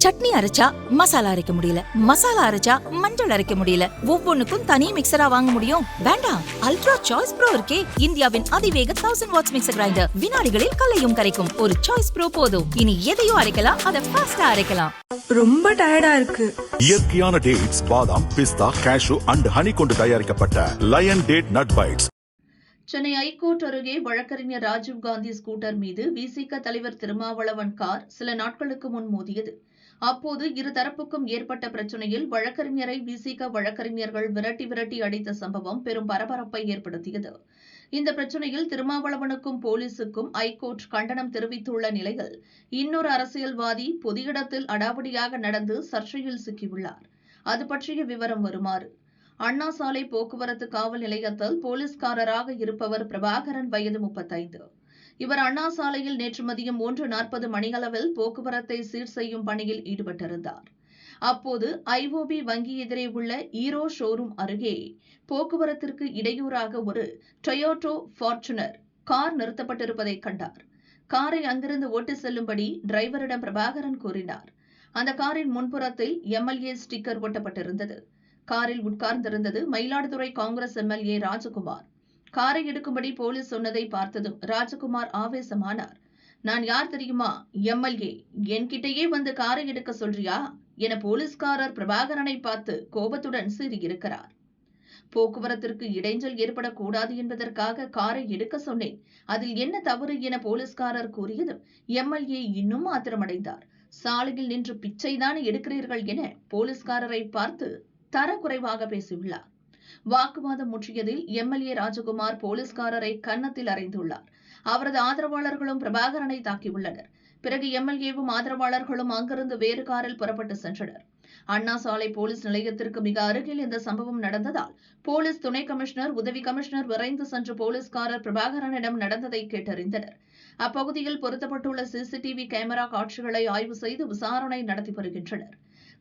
சட்னி அரைச்சா மசாலா அரைக்க முடியல, மசாலா அரைச்சா மஞ்சள் அரைக்க முடியல, ஒவ்வொன்னுக்கும் தனி மிக்சரா வாங்க முடியும்? வேண்டாம், அல்ட்ரா சாய்ஸ் ப்ரோ இருக்கே, இந்தியாவின் அதிவேக 1000 வாட்ஸ் மிக்சர் கிரைண்டர், வினாடிகளில் கலையும் கரைக்கும். ஒரு சாய்ஸ் ப்ரோ போதும். இனி எதையும் அரைக்கலாம், அதை ஃபாஸ்டா அரைக்கலாம். ரொம்ப டயர்டா இருக்கு. இயற்கையான டேட்ஸ், பாதாம், பிஸ்தா, கேஷு அண்ட் ஹனி கொண்டு தயாரிக்கப்பட்ட lion date nut bytes. Chennai high court அருகே வழக்கறிஞர் ராஜீவ்காந்தி ஸ்கூட்டர் மீது விசிக தலைவர் திருமாவளவன் கார் சில நாட்களுக்கு முன் மோதியது. அப்போது இரு தரப்புக்கும் ஏற்பட்ட பிரச்சினையில் வழக்கறிஞரை விசிக வழக்கறிஞர்கள் விரட்டி அடித்த சம்பவம் பெரும் பரபரப்பை ஏற்படுத்தியது. இந்த பிரச்சினையில் திருமாவளவனுக்கும் போலீசுக்கும் ஐகோர்ட் கண்டனம் தெரிவித்துள்ள நிலையில் இன்னொரு அரசியல்வாதி பொது இடத்தில் அடாவடியாக நடந்து சர்ச்சையில் சிக்கியுள்ளார். அது பற்றிய விவரம் வருமாறு: அண்ணா சாலை போக்குவரத்து காவல் நிலையத்தில் போலீஸ்காரராக இருப்பவர் பிரபாகரன், வயது 35. இவர் அண்ணா சாலையில் நேற்று மதியம் 1:40 மணியளவில் போக்குவரத்தை சீர் செய்யும் பணியில் ஈடுபட்டிருந்தார். அப்போது ஐஓபி வங்கி எதிரே உள்ள ஈரோ ஷோரூம் அருகே போக்குவரத்திற்கு இடையூறாக ஒரு டொயோட்டோ ஃபார்ச்சுனர் கார் நிறுத்தப்பட்டிருப்பதை கண்டார். காரை அங்கிருந்து ஓட்டி செல்லும்படி டிரைவரிடம் பிரபாகரன் கூறினார். அந்த காரின் முன்புறத்தில் எம்எல்ஏ ஸ்டிக்கர் ஒட்டப்பட்டிருந்தது. காரில் உட்கார்ந்திருந்தது மயிலாடுதுறை காங்கிரஸ் எம்எல்ஏ ராஜகுமார். காரை எடுக்கும்படி போலீஸ் சொன்னதை பார்த்ததும் ராஜகுமார் ஆவேசமானார். நான் யார் தெரியுமா? எம்எல்ஏ, என்கிட்டயே வந்து காரை எடுக்க சொல்றியா என போலீஸ்காரர் பிரபாகரனை பார்த்து கோபத்துடன் சீறியிருக்கிறார். போக்குவரத்திற்கு இடைஞ்சல் ஏற்படக்கூடாது என்பதற்காக காரை எடுக்க சொன்னேன், அதில் என்ன தவறு என போலீஸ்காரர் கூறியதும் எம்எல்ஏ இன்னும் ஆத்திரமடைந்தார். சாலையில் நின்று பிச்சைதானே எடுக்கிறீர்கள் என போலீஸ்காரரை பார்த்து தரக்குறைவாக பேசியுள்ளார். வாக்குவாதம் முற்றியதில் எம்எல்ஏ ராஜகுமார் போலீஸ்காரரை கன்னத்தில் அறைந்துள்ளார். அவரது ஆதரவாளர்களும் பிரபாகரனை தாக்கியுள்ளனர். பிறகு எம்எல்ஏவும் ஆதரவாளர்களும் அங்கிருந்து வேறு காரில் புறப்பட்டு சென்றனர். அண்ணா சாலை போலீஸ் நிலையத்திற்கு மிக அருகில் இந்த சம்பவம் நடந்ததால் போலீஸ் துணை கமிஷனர், உதவி கமிஷனர் விரைந்து சென்று போலீஸ்காரர் பிரபாகரனிடம் நடந்ததை கேட்டறிந்தனர். அப்பகுதியில் பொருத்தப்பட்டுள்ள சிசிடிவி கேமரா காட்சிகளை ஆய்வு செய்து விசாரணை நடத்தி வருகின்றனர்.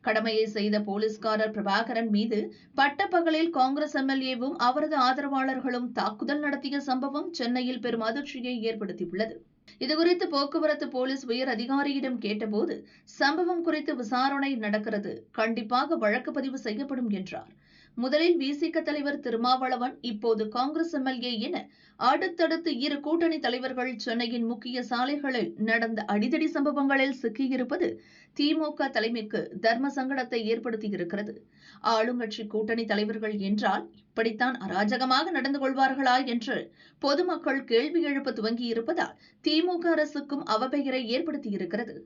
கடமையை செய்த போலீஸ்காரர் பிரபாகரன் மீது பட்டப்பகலில் காங்கிரஸ் எம்எல்ஏவும் அவரது ஆதரவாளர்களும் தாக்குதல் நடத்திய சம்பவம் சென்னையில் பெரும் அதிர்ச்சியை ஏற்படுத்தியுள்ளது. இதுகுறித்து போக்குவரத்து போலீஸ் உயர் அதிகாரியிடம் கேட்டபோது, சம்பவம் குறித்து விசாரணை நடக்கிறது, கண்டிப்பாக வழக்கு பதிவு செய்யப்படும் என்றார். முதலில் விசிக தலைவர் திருமாவளவன், இப்போது காங்கிரஸ் எம்எல்ஏ என அடுத்தடுத்து இரு கூட்டணி தலைவர்கள் சென்னையின் முக்கிய சாலைகளில் நடந்த அடிதடி சம்பவங்களில் சிக்கியிருப்பது திமுக தலைமைக்கு தர்ம சங்கடத்தை ஏற்படுத்தியிருக்கிறது. ஆளுங்கட்சி கூட்டணி தலைவர்கள் என்றால் இப்படித்தான் அராஜகமாக நடந்து கொள்வார்களா என்று பொதுமக்கள் கேள்வி எழுப்ப துவங்கியிருப்பதால் திமுக அரசுக்கும் அவப்பெயரை ஏற்படுத்தியிருக்கிறது.